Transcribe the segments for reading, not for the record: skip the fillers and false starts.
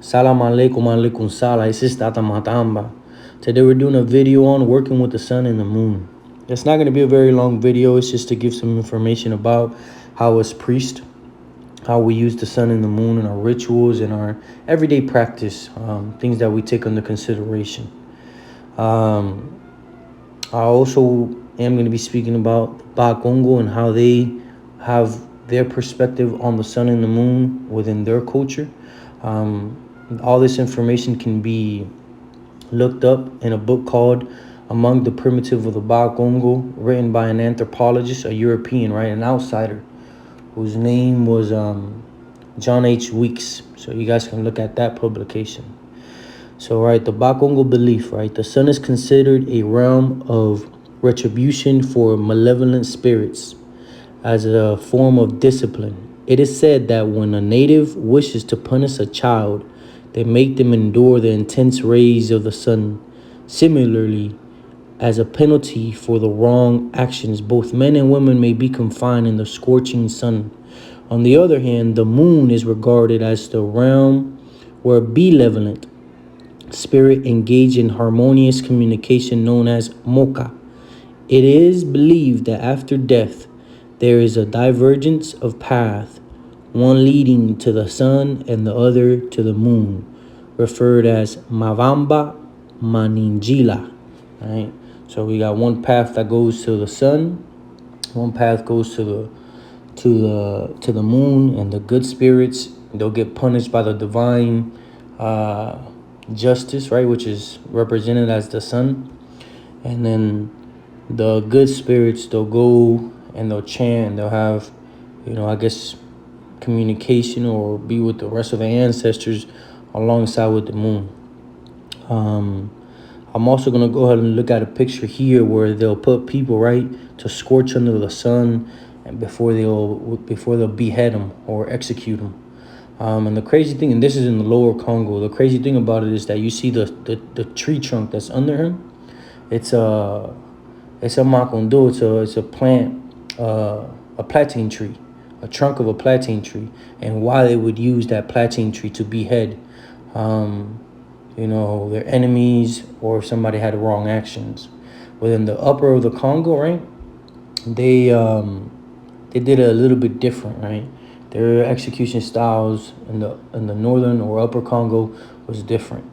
Salam alaikum alaikum salam. This is Tata Matamba. Today we're doing a video on working with the sun and the moon. It's not going to be a very long video. It's just to give some information about how as priests, how we use the sun and the moon in our rituals and our everyday practice, things that we take under consideration. I also am going to be speaking about Bakongo and how they have their perspective on the sun and the moon within their culture. All this information can be looked up in a book called Among the Primitive of the Bakongo, written by an anthropologist, a European, right, an outsider, whose name was John H. Weeks. So you guys can look at that publication. So, right, the Bakongo belief, right, the sun is considered a realm of retribution for malevolent spirits as a form of discipline. It is said that when a native wishes to punish a child, they make them endure the intense rays of the sun. Similarly, as a penalty for the wrong actions, both men and women may be confined in the scorching sun. On the other hand, the moon is regarded as the realm where benevolent spirit engage in harmonious communication known as moka. It is believed that after death, there is a divergence of path, one leading to the sun and the other to the moon, referred as Mavamba Maninjila. Right? So we got one path that goes to the sun, one path goes to the moon, and the good spirits, they'll get punished by the divine justice, right, which is represented as the sun. And then the good spirits, they'll go and they'll chant, they'll have, I guess, communication or be with the rest of the ancestors alongside with the moon. I'm also going to go ahead and look at a picture here where they'll put people, right, to scorch under the sun and before they'll behead them or execute them. And the crazy thing, and this is in the lower Congo, the crazy thing about it is that you see the tree trunk that's under him. It's a makondo. It's a plant, a plantain tree, a trunk of a plantain tree, and why they would use that plantain tree to behead, their enemies, or if somebody had wrong actions. Within the upper of the Congo, right, they did it a little bit different, right. Their execution styles in the northern or upper Congo was different.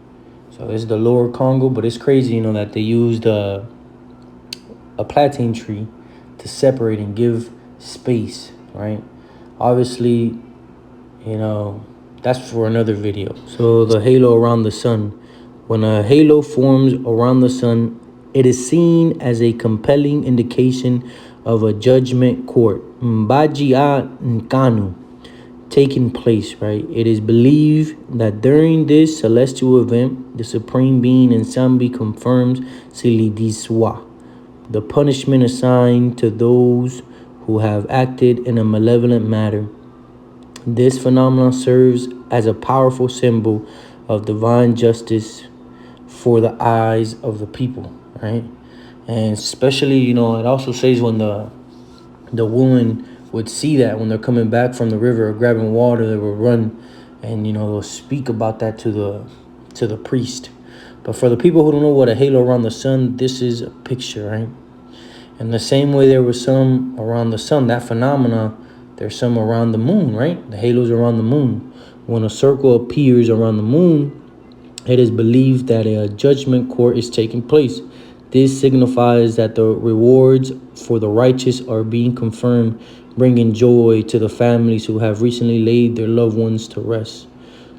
So this is the lower Congo, but it's crazy, that they used a plantain tree to separate and give space, right? Obviously, that's for another video. So the halo around the sun. When a halo forms around the sun, it is seen as a compelling indication of a judgment court, Mbajia Nkanu, taking place, right? It is believed that during this celestial event, the supreme being in Sambi confirms Silidiswa, the punishment assigned to those who have acted in a malevolent manner. This phenomenon serves as a powerful symbol of divine justice for the eyes of the people, right? And especially, it also says when the woman would see that when they're coming back from the river or grabbing water, they would run and they'll speak about that to the priest. But for the people who don't know what a halo around the sun, this is a picture, right? And the same way there was some around the sun, that phenomena, there's some around the moon, right? The halos around the moon. When a circle appears around the moon, it is believed that a judgment court is taking place. This signifies that the rewards for the righteous are being confirmed, bringing joy to the families who have recently laid their loved ones to rest.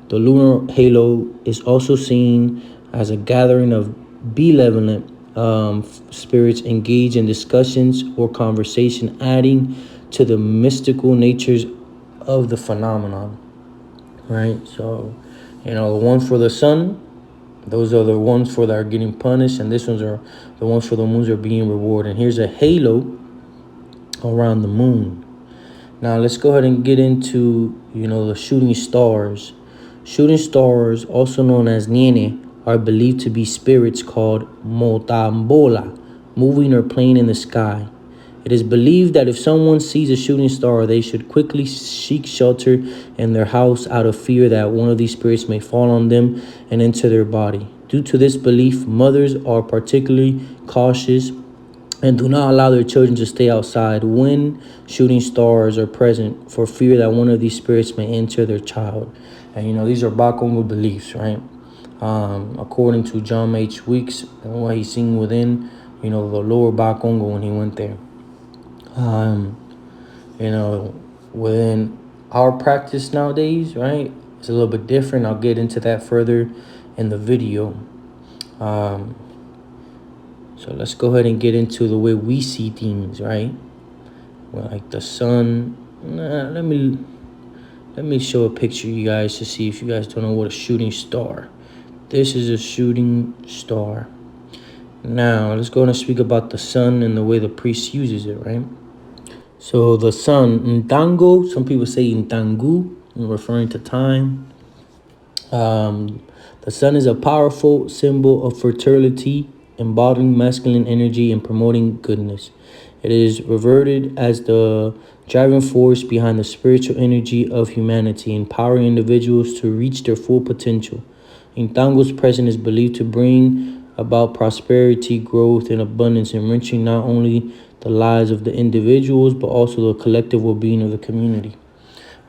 The lunar halo is also seen as a gathering of benevolent spirits engaged in discussions or conversation, adding to the mystical natures of the phenomenon. Right? So, the one for the sun, those are the ones that are getting punished, and this ones are the ones for the moons are being rewarded. And here's a halo around the moon. Now let's go ahead and get into the shooting stars. Shooting stars, also known as Niene, are believed to be spirits called Motambola, moving or playing in the sky. It is believed that if someone sees a shooting star, they should quickly seek shelter in their house out of fear that one of these spirits may fall on them and enter their body. Due to this belief, mothers are particularly cautious and do not allow their children to stay outside when shooting stars are present for fear that one of these spirits may enter their child. And these are Bakongo beliefs, right? According to John H. Weeks and what he's seen within, the lower Bakongo when he went there. Um, Within our practice nowadays, right, it's a little bit different. I'll get into that further in the video. So let's go ahead and get into the way we see things, right? Well, like the sun. Let me show a picture you guys to see if you guys don't know what a shooting star. This is a shooting star. Now let's go and speak about the sun and the way the priest uses it, right? So the sun, Ntango, some people say Ntangu, referring to time. The sun is a powerful symbol of fertility, embodying masculine energy and promoting goodness. It is revered as the driving force behind the spiritual energy of humanity, empowering individuals to reach their full potential. Ntango's presence is believed to bring about prosperity, growth, and abundance, enriching not only the lives of the individuals but also the collective well-being of the community.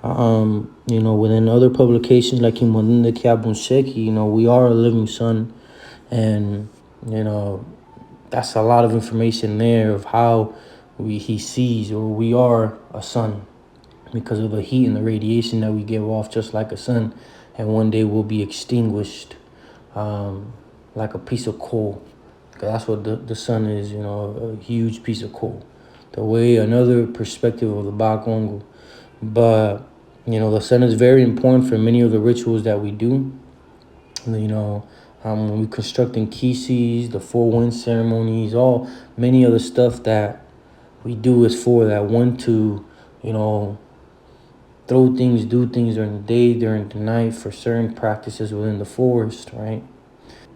Within other publications like Ngonda, we are a living sun, and that's a lot of information there of how he sees, or we are a sun because of the heat and the radiation that we give off, just like a sun, and one day we'll be extinguished, like a piece of coal. That's what the sun is, a huge piece of coal. The way another perspective of the Bakongo. But the sun is very important for many of the rituals that we do. When we constructing kisis, the four wind ceremonies, many of the stuff that we do is for that one to, do things during the day, during the night, for certain practices within the forest, right?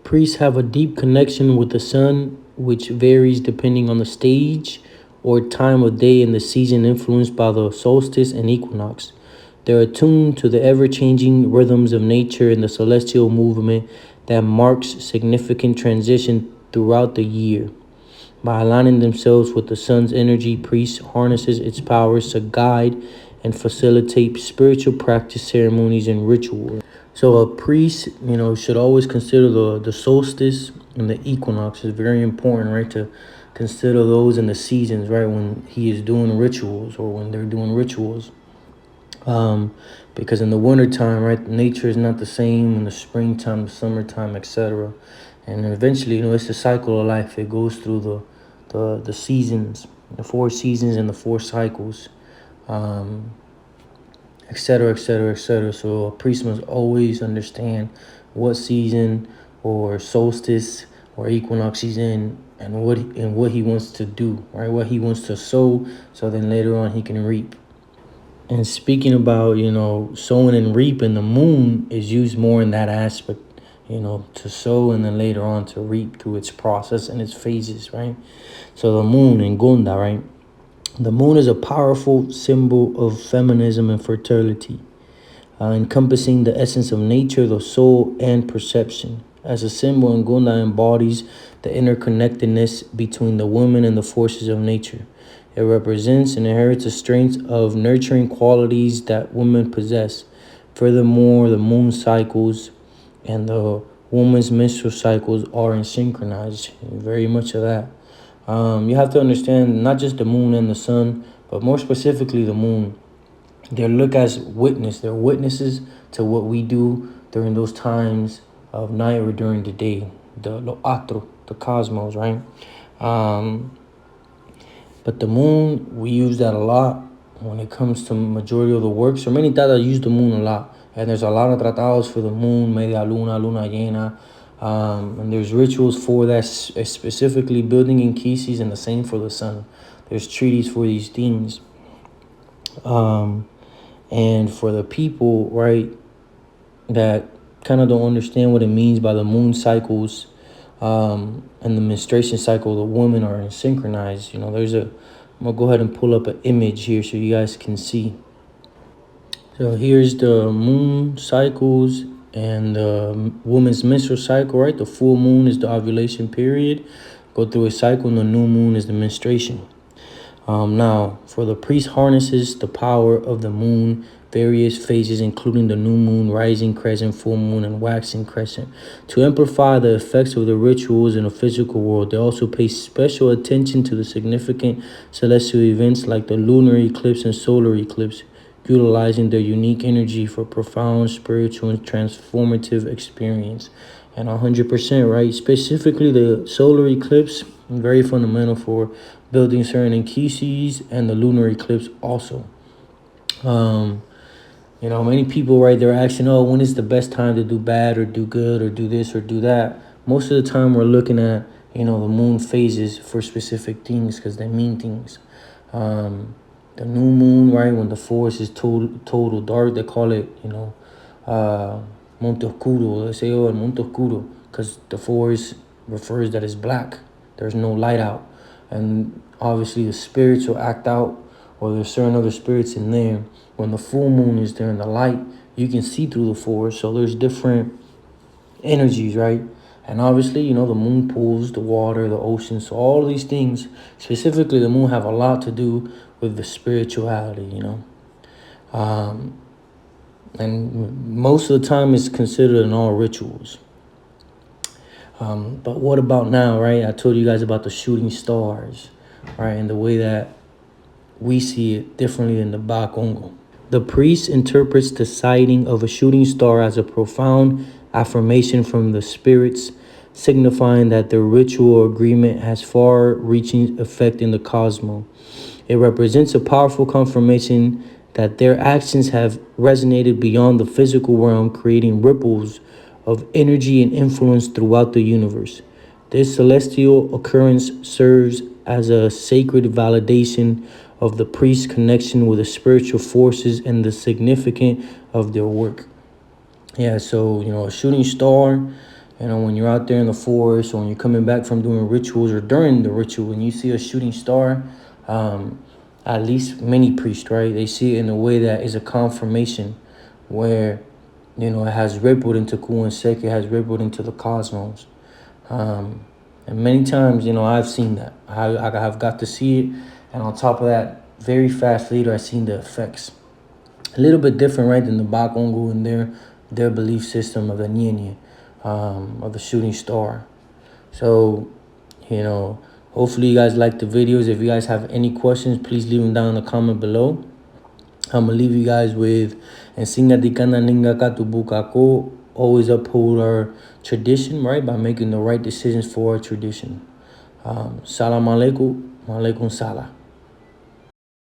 Priests have a deep connection with the sun, which varies depending on the stage or time of day and the season, influenced by the solstice and equinox. They're attuned to the ever-changing rhythms of nature and the celestial movement that marks significant transition throughout the year. By aligning themselves with the sun's energy, priests harnesses its powers to guide and facilitate spiritual practice, ceremonies, and rituals. So a priest, should always consider the solstice and the equinox. Is very important, right? To consider those in the seasons, right? When he is doing rituals or when they're doing rituals. Because in the wintertime, right, nature is not the same in the springtime, the summertime, etc. And eventually, it's a cycle of life. It goes through the seasons, the four seasons and the four cycles, etc., etc., etc. So a priest must always understand what season or solstice or equinox he's in, and what he wants to do, right? What he wants to sow, so then later on he can reap. And speaking about, sowing and reaping, the moon is used more in that aspect, to sow and then later on to reap through its process and its phases, right? So the moon in Ngonda, right? The moon is a powerful symbol of feminism and fertility, encompassing the essence of nature, the soul, and perception. As a symbol, Ngonda embodies the interconnectedness between the woman and the forces of nature. It represents and inherits a strength of nurturing qualities that women possess. Furthermore, the moon cycles and the woman's menstrual cycles are in synchronized. Very much of that. You have to understand not just the moon and the sun, but more specifically the moon. They're looked as witness. They're witnesses to what we do during those times of night or during the day. The lo atro, the cosmos, right? But the moon, we use that a lot when it comes to majority of the works. Or many tatas use the moon a lot. And there's a lot of tratados for the moon, media luna, luna llena. And there's rituals for that, specifically building in kisis, and the same for the sun. There's treaties for these things. And for the people, right, that kind of don't understand what it means by the moon cycles and the menstruation cycle, the women are synchronized. There's a I'm gonna go ahead and pull up an image here so you guys can see. So here's the moon cycles and the woman's menstrual cycle, right? The full moon is the ovulation period. Go through a cycle, and the new moon is the menstruation. Now, for the priest harnesses the power of the moon, various phases, including the new moon, rising crescent, full moon, and waxing crescent. To amplify the effects of the rituals in the physical world, they also pay special attention to the significant celestial events like the lunar eclipse and solar eclipse, utilizing their unique energy for profound spiritual and transformative experience. And 100% right, specifically the solar eclipse, very fundamental for building certain inkisis, and the lunar eclipse also. Many people, right, they're asking, oh, when is the best time to do bad or do good or do this or do that? Most of the time we're looking at, the moon phases for specific things because they mean things. The new moon, right, when the forest is total dark, they call it, Monte Oscuro. They say, oh, el Monte Oscuro, because the forest refers that it's black. There's no light out. And obviously the spirits will act out, or there's certain other spirits in there. When the full moon is there in the light, you can see through the forest. So there's different energies, right? And obviously, the moon pulls the water, the ocean. So all of these things, specifically the moon, have a lot to do with the spirituality, and most of the time it's considered in all rituals. But what about now, right? I told you guys about the shooting stars, right? And the way that we see it differently in the Bakongo. The priest interprets the sighting of a shooting star as a profound affirmation from the spirits, signifying that the ritual agreement has far-reaching effect in the cosmos. It represents a powerful confirmation that their actions have resonated beyond the physical realm, creating ripples of energy and influence throughout the universe. This celestial occurrence serves as a sacred validation of the priest's connection with the spiritual forces and the significance of their work. Yeah, so, a shooting star, when you're out there in the forest or when you're coming back from doing rituals or during the ritual, when you see a shooting star, at least many priests, right, they see it in a way that is a confirmation where, it has rippled into Kuan-Sek, it has rippled into the cosmos. And many times, I've seen that. I've got to see it. And on top of that, very fast later, I seen the effects. A little bit different, right, than the Bakongo and their belief system of the Nyenye, of the shooting star. So, hopefully you guys like the videos. If you guys have any questions, please leave them down in the comment below. I'm going to leave you guys with Nsinga Dikana Ninga Katubukako. Always uphold our tradition, right, by making the right decisions for our tradition. Salam alaikum, alaikum salam.